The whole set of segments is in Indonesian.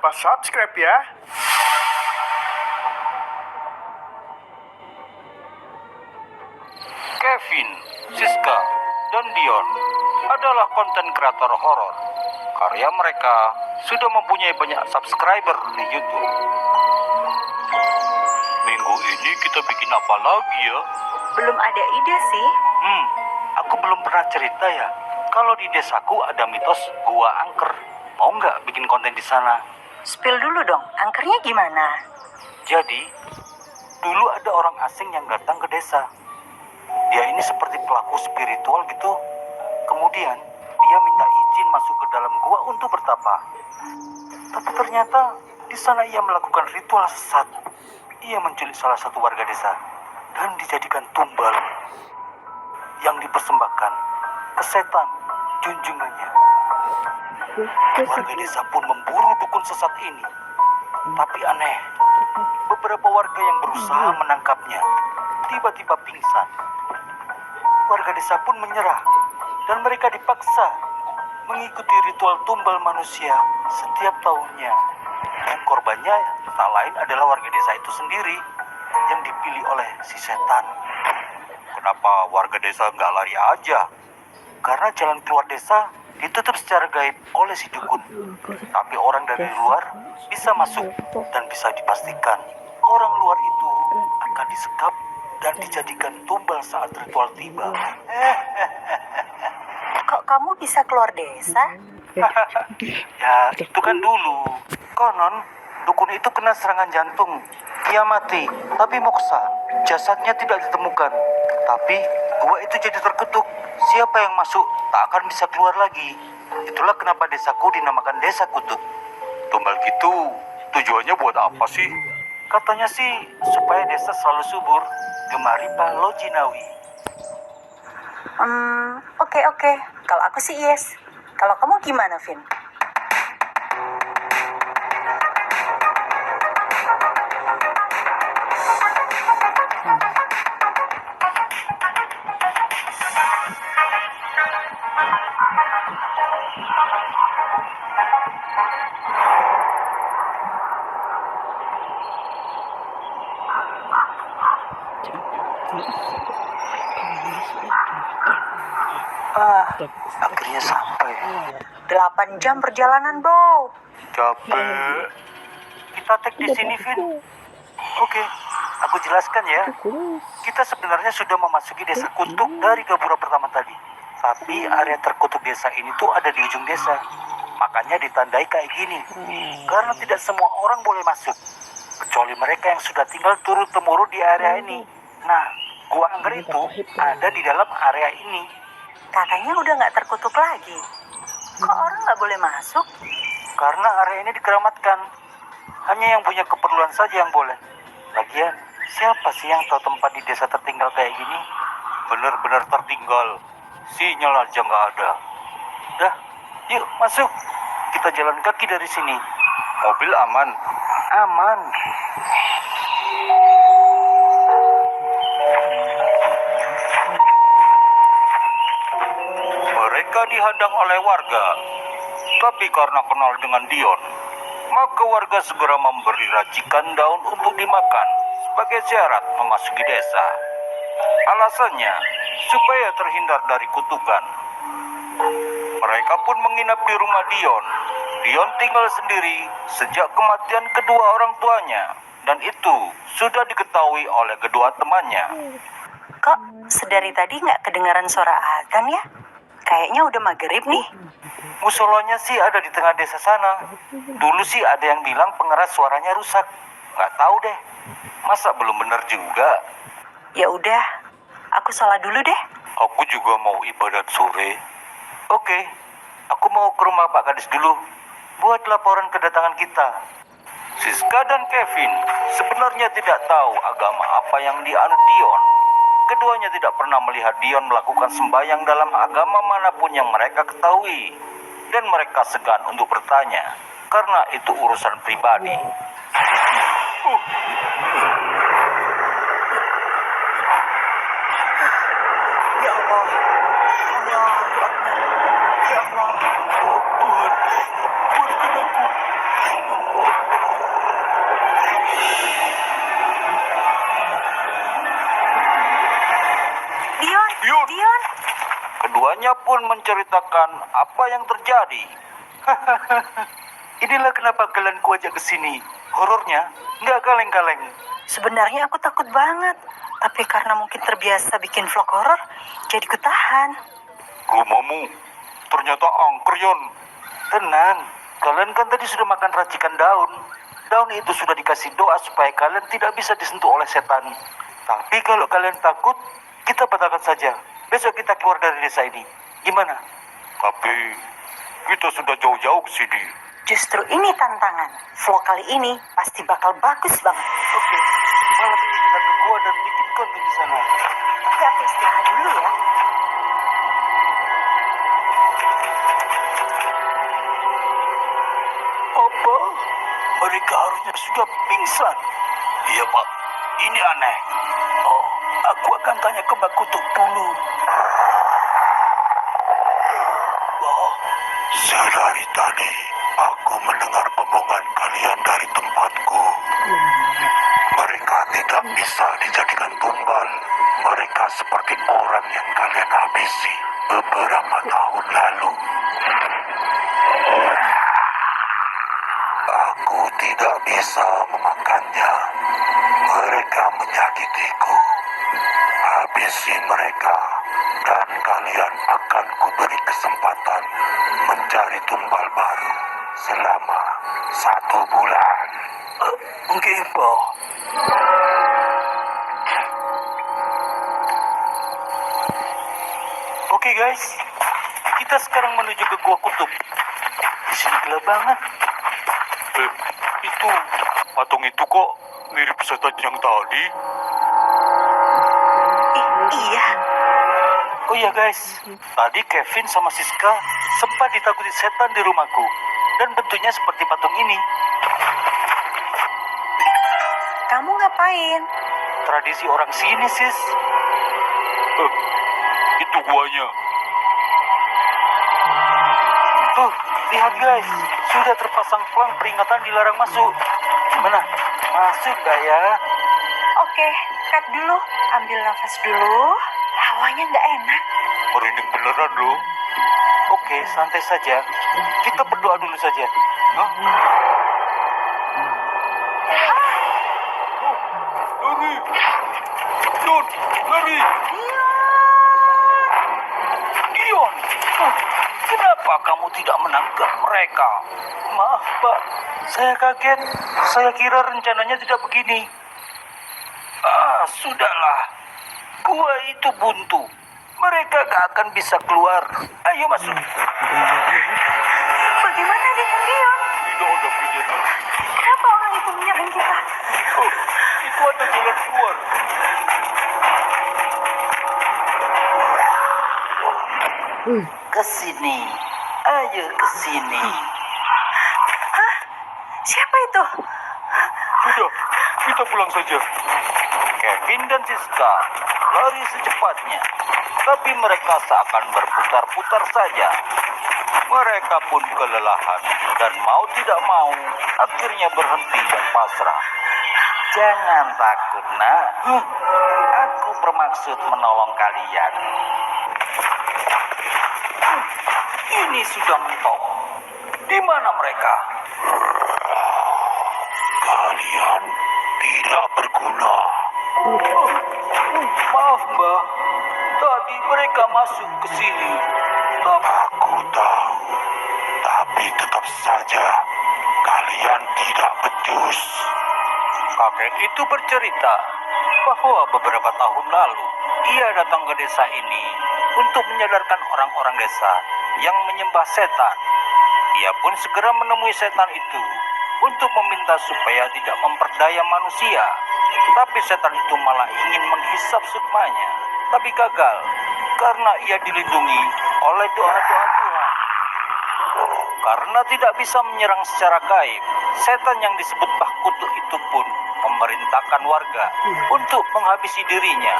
lupa subscribe ya. Kevin, Siska, dan Dion adalah konten kreator horor. Karya mereka sudah mempunyai banyak subscriber di YouTube. Minggu ini kita bikin apa lagi ya? Belum ada ide sih. Aku belum pernah cerita ya. Kalau di desaku ada mitos gua angker. Mau nggak bikin konten di sana? Spill dulu dong, angkernya gimana? Jadi, dulu ada orang asing yang datang ke desa. Dia ini seperti pelaku spiritual gitu. Kemudian, dia minta izin masuk ke dalam gua untuk bertapa. Tapi ternyata, di sana ia melakukan ritual sesat. Ia menculik salah satu warga desa dan dijadikan tumbal yang dipersembahkan ke setan junjungannya. Warga desa pun memburu dukun sesat ini. Tapi aneh, beberapa warga yang berusaha menangkapnya tiba-tiba pingsan. Warga desa pun menyerah dan mereka dipaksa mengikuti ritual tumbal manusia setiap tahunnya. Dan korbannya tak lain adalah warga desa itu sendiri yang dipilih oleh si setan. Kenapa warga desa nggak lari aja? Karena jalan keluar desa ditutup secara gaib oleh si dukun. Tapi orang dari luar bisa masuk dan bisa dipastikan orang luar itu akan disekap dan dijadikan tumbal saat ritual tiba. Kok kamu bisa keluar desa? Ya, itu kan dulu. Konon, dukun itu kena serangan jantung. Ia mati, tapi moksa. Jasadnya tidak ditemukan. Tapi, gua itu jadi terkutuk. Siapa yang masuk, tak akan bisa keluar lagi. Itulah kenapa desaku dinamakan Desa Kutuk. Tumbal gitu, tujuannya buat apa sih? Katanya sih, supaya desa selalu subur. Gemari Pak Lojinawi. Oke. Kalau aku sih yes. Kalau kamu gimana, Vin? Akhirnya sampai. 8 jam perjalanan, Bo. Capek. Kita tag di sini, Vin. Oke, aku jelaskan ya. Kita sebenarnya sudah memasuki desa Kutuk dari gapura pertama tadi. Tapi area terkutuk desa ini tuh ada di ujung desa. Makanya ditandai kayak gini. Karena tidak semua orang boleh masuk. Kecuali mereka yang sudah tinggal turun-temurun di area ini. Nah, gua angker itu ada di dalam area ini. Katanya udah nggak terkutuk lagi. Kok orang nggak boleh masuk? Karena area ini dikeramatkan. Hanya yang punya keperluan saja yang boleh. Lagian, siapa sih yang tahu tempat di desa tertinggal kayak gini? Benar-benar tertinggal. Sinyal aja nggak ada. Dah, yuk masuk. Kita jalan kaki dari sini. Mobil aman. Aman. Mereka dihadang oleh warga. Tapi karena kenal dengan Dion, maka warga segera memberi racikan daun untuk dimakan sebagai syarat memasuki desa. Alasannya, supaya terhindar dari kutukan. Mereka pun menginap di rumah Dion. Dion tinggal sendiri sejak kematian kedua orang tuanya. Dan itu sudah diketahui oleh kedua temannya. Kok sedari tadi nggak kedengaran suara adzan ya? Kayaknya udah maghrib nih. Musolanya sih ada di tengah desa sana. Dulu sih ada yang bilang pengeras suaranya rusak. Nggak tahu deh. Masa belum benar juga? Ya udah, aku sholat dulu deh. Aku juga mau ibadat sore. Oke, aku mau ke rumah Pak Kadis dulu. Buat laporan kedatangan kita. Siska dan Kevin sebenarnya tidak tahu agama apa yang dianut Dion. Keduanya tidak pernah melihat Dion melakukan sembahyang dalam agama manapun yang mereka ketahui. Dan mereka segan untuk bertanya, karena itu urusan pribadi. Ya Allah. Allahu Akbar. Ya Allah. Tuhan, buatkan aku. Keduanya pun menceritakan apa yang terjadi. Inilah kenapa kalian kuajak ke sini. Horornya nggak kaleng-kaleng. Sebenarnya aku takut banget, tapi karena mungkin terbiasa bikin vlog horor, jadi kutahan. Rumahmu ternyata angker, Yon. Tenang, kalian kan tadi sudah makan racikan daun. Daun itu sudah dikasih doa supaya kalian tidak bisa disentuh oleh setan. Tapi kalau kalian takut, kita batalkan saja. Besok kita keluar dari desa ini. Gimana? Tapi kita sudah jauh-jauh ke sini. Justru ini tantangan. Vlog kali ini pasti bakal bagus banget. Oke, malam ini kita ke gua dan bikin konten di sana. Tapi aku istirahat dulu ya. Apa? Mereka harusnya sudah pingsan. Iya, Pak. Ini aneh. Oh, aku akan tanya ke Mbak Kutuk dulu. Oh, sedari tadi aku mendengar omongan kalian dari tempatku. Mereka tidak bisa dijadikan tumbal. Mereka seperti orang yang kalian habisi beberapa tahun lalu. Aku tidak bisa memakannya. Mereka menyakitiku. Habisi mereka, dan kalian akan kuberi kesempatan mencari tumbal baru selama 1 bulan. Nggih, Pak. Oke, guys. Kita sekarang menuju ke Gua Kutub. Di sini gelap banget. Itu patung itu kok mirip setan yang tadi. Iya. Oh iya guys, tadi Kevin sama Siska sempat ditakuti setan di rumahku. Dan bentuknya seperti patung ini. Kamu ngapain? Tradisi orang sini, Sis. Itu guanya. Tuh, lihat guys. Sudah terpasang pelang peringatan dilarang masuk. Gimana? Masuk gak ya? Oke, cut dulu. Ambil nafas dulu. Hawanya nggak enak. Merinding beneran loh. Oke, santai saja. Kita berdoa dulu saja. Hah? Lari! Dion, lari! Dion! Kenapa kamu tidak menangkap mereka? Maaf, Pak. Saya kaget. Saya kira rencananya tidak begini. Sudahlah. Gua itu buntu. Mereka gak akan bisa keluar. Ayo masuk. Bagaimana dengan Dion? Tidak ada pilihan. Kenapa orang itu menyerang kita? Oh, itu ada jalan keluar. Kesini. Ayo kesini. Hah? Siapa itu? Sudah, kita pulang saja. Kevin dan Siska lari secepatnya. Tapi mereka seakan berputar-putar saja. Mereka pun kelelahan. Dan mau tidak mau, akhirnya berhenti dan pasrah. Jangan takut, nak. Aku bermaksud menolong kalian. Ini sudah mentok. Di mana mereka? Kalian tidak berguna. Maaf, Mbak. Tadi mereka masuk ke sini. Aku tahu. Tapi tetap saja kalian tidak becus. Kakek itu bercerita bahwa beberapa tahun lalu ia datang ke desa ini untuk menyadarkan orang-orang desa yang menyembah setan. Ia pun segera menemui setan itu untuk meminta supaya tidak memperdaya manusia. Tapi setan itu malah ingin menghisap sukmanya. Tapi gagal karena ia dilindungi oleh doa-doa Tuhan. Karena tidak bisa menyerang secara gaib, setan yang disebut Mbah Kutuk itu pun memerintahkan warga untuk menghabisi dirinya.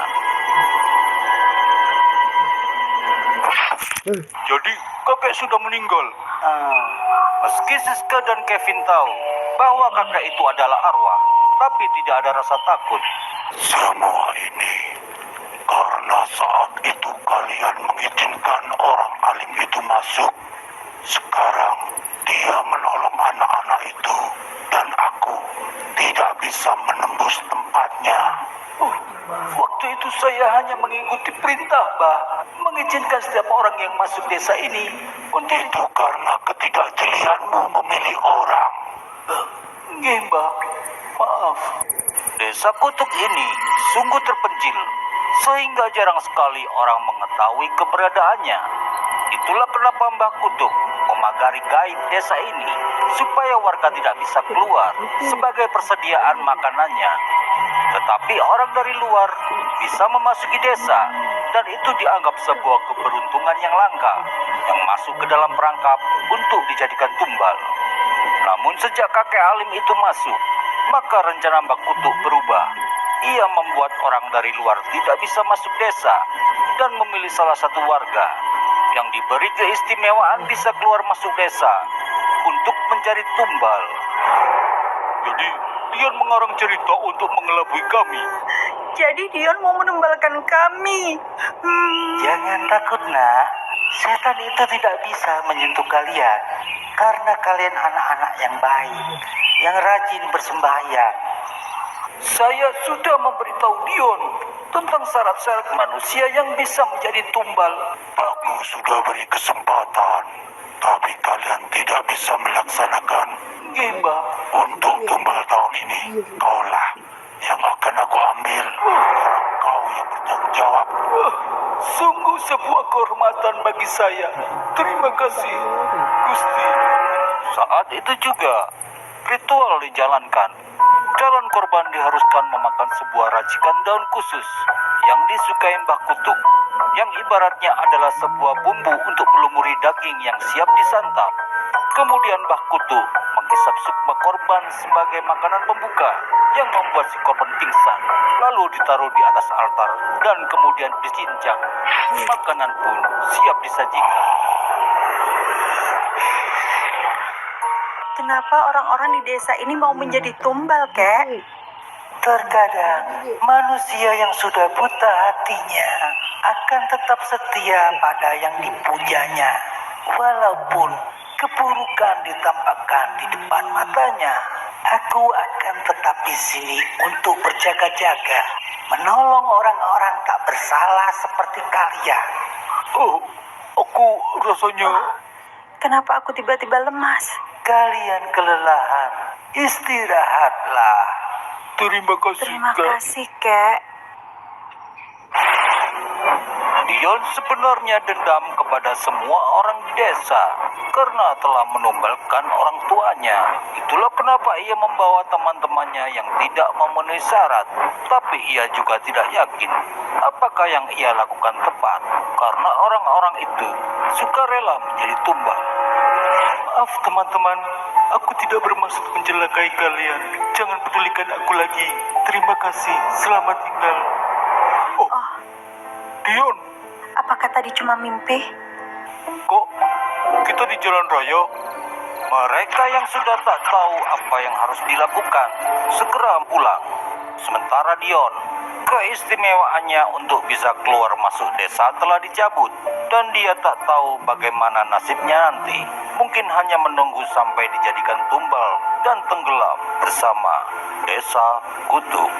Jadi kakek sudah meninggal. Meski Siska dan Kevin tahu bahwa kakek itu adalah arwah, tapi tidak ada rasa takut. Semua ini karena saat itu kalian izinkan orang alim itu masuk. Sekarang dia menolong anak-anak itu dan aku tidak bisa menembus tempatnya. Oh, waktu itu saya hanya mengikuti perintah, Mbah. Mengizinkan setiap orang yang masuk desa ini untuk... Itu karena ketidakjelianmu memilih orang. Nggih, Mbah. Maaf. Desa Kutuk ini sungguh terpencil, sehingga jarang sekali orang mengetahui keberadaannya. Itulah kenapa Mbah Kutuk memagari gaib desa ini, supaya warga tidak bisa keluar sebagai persediaan makanannya. Tetapi orang dari luar bisa memasuki desa, dan itu dianggap sebuah keberuntungan yang langka, yang masuk ke dalam perangkap untuk dijadikan tumbal. Namun sejak kakek alim itu masuk, maka rencana Mbah Kutuk berubah. Ia membuat orang dari luar tidak bisa masuk desa dan memilih salah satu warga yang diberi keistimewaan bisa keluar masuk desa untuk mencari tumbal. Jadi, Dion mengarang cerita untuk mengelabui kami. Jadi Dion mau menumbalkan kami. Jangan takut, nak. Setan itu tidak bisa menyentuh kalian karena kalian anak-anak yang baik, yang rajin bersembahyang. Saya sudah memberitahu Dion tentang syarat-syarat manusia yang bisa menjadi tumbal. Aku sudah beri kesempatan, tapi kalian tidak bisa melaksanakan. Nggih, Mbah. Untuk tumbal tahun ini, kaulah yang akan aku ambil. Karena kau yang bertanggung jawab. Sungguh sebuah kehormatan bagi saya. Terima kasih, Gusti. Saat itu juga, ritual dijalankan. Calon korban diharuskan memakan sebuah racikan daun khusus yang disukai Mbah Kutuk, yang ibaratnya adalah sebuah bumbu untuk melumuri daging yang siap disantap. Kemudian Mbah Kutuk menghisap sukma korban sebagai makanan pembuka yang membuat si korban pingsan, lalu ditaruh di atas altar dan kemudian dicincang. Makanan pun siap disajikan. Kenapa orang-orang di desa ini mau menjadi tumbal, Kek? Terkadang manusia yang sudah buta hatinya akan tetap setia pada yang dipujanya, walaupun keburukan ditampakkan di depan matanya. Aku akan tetap di sini untuk berjaga-jaga, menolong orang-orang tak bersalah seperti kalian. Oh, aku rasanya... Kenapa aku tiba-tiba lemas? Kalian kelelahan, istirahatlah. Terima kasih, Terima kasih, Kek. Dion sebenarnya dendam kepada semua orang di desa karena telah menumbalkan orang tuanya. Itulah kenapa ia membawa teman-temannya yang tidak memenuhi syarat. Tapi ia juga tidak yakin apakah yang ia lakukan tepat, karena orang-orang itu suka rela menjadi tumbal. Maaf teman-teman, aku tidak bermaksud mencelakai kalian. Jangan pedulikan aku lagi. Terima kasih, selamat tinggal. Oh, Dion, Apakah tadi cuma mimpi? kok kita di jalan raya? Mereka yang sudah tak tahu apa yang harus dilakukan segera pulang. Sementara Dion, keistimewaannya untuk bisa keluar masuk desa telah dicabut, dan dia tak tahu bagaimana nasibnya nanti. Mungkin hanya menunggu sampai dijadikan tumbal dan tenggelam bersama Desa Kutuk.